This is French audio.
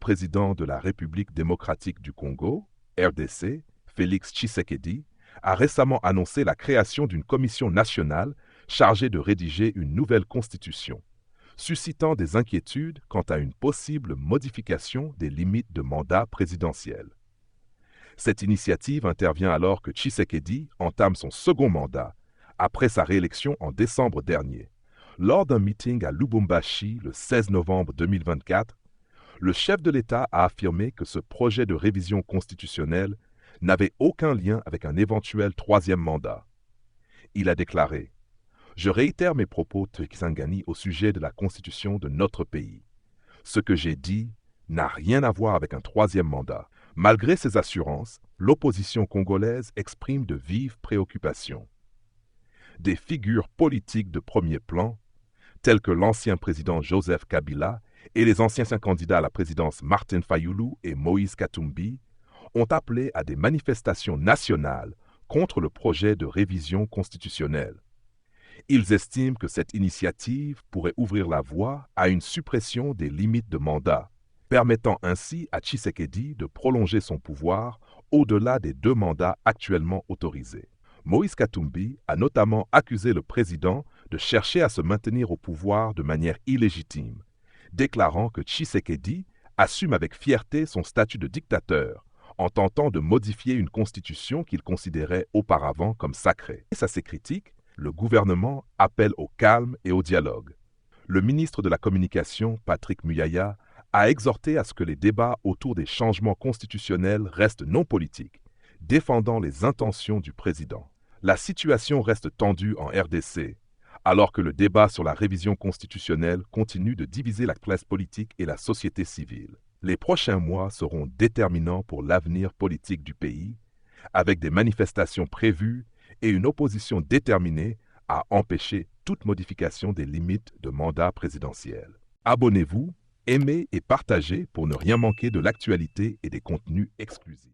président de la République démocratique du Congo, RDC, Félix Tshisekedi, a récemment annoncé la création d'une commission nationale chargée de rédiger une nouvelle constitution, suscitant des inquiétudes quant à une possible modification des limites de mandat présidentiel. Cette initiative intervient alors que Tshisekedi entame son second mandat, après sa réélection en décembre dernier. Lors d'un meeting à Lubumbashi le 16 novembre 2024, le chef de l'État a affirmé que ce projet de révision constitutionnelle n'avait aucun lien avec un éventuel troisième mandat. Il a déclaré « Je réitère mes propos Tshisekedi au sujet de la constitution de notre pays. Ce que j'ai dit n'a rien à voir avec un troisième mandat. » Malgré ces assurances, l'opposition congolaise exprime de vives préoccupations. Des figures politiques de premier plan, tels que l'ancien président Joseph Kabila et les anciens candidats à la présidence Martin Fayulu et Moïse Katumbi, ont appelé à des manifestations nationales contre le projet de révision constitutionnelle. Ils estiment que cette initiative pourrait ouvrir la voie à une suppression des limites de mandat, permettant ainsi à Tshisekedi de prolonger son pouvoir au-delà des 2 mandats actuellement autorisés. Moïse Katumbi a notamment accusé le président de chercher à se maintenir au pouvoir de manière illégitime, déclarant que Tshisekedi assume avec fierté son statut de dictateur en tentant de modifier une constitution qu'il considérait auparavant comme sacrée. Face à ces critiques, le gouvernement appelle au calme et au dialogue. Le ministre de la Communication, Patrick Muyaya, a exhorté à ce que les débats autour des changements constitutionnels restent non politiques, défendant les intentions du président. La situation reste tendue en RDC, alors que le débat sur la révision constitutionnelle continue de diviser la classe politique et la société civile. Les prochains mois seront déterminants pour l'avenir politique du pays, avec des manifestations prévues et une opposition déterminée à empêcher toute modification des limites de mandat présidentiel. Abonnez-vous, aimez et partagez pour ne rien manquer de l'actualité et des contenus exclusifs.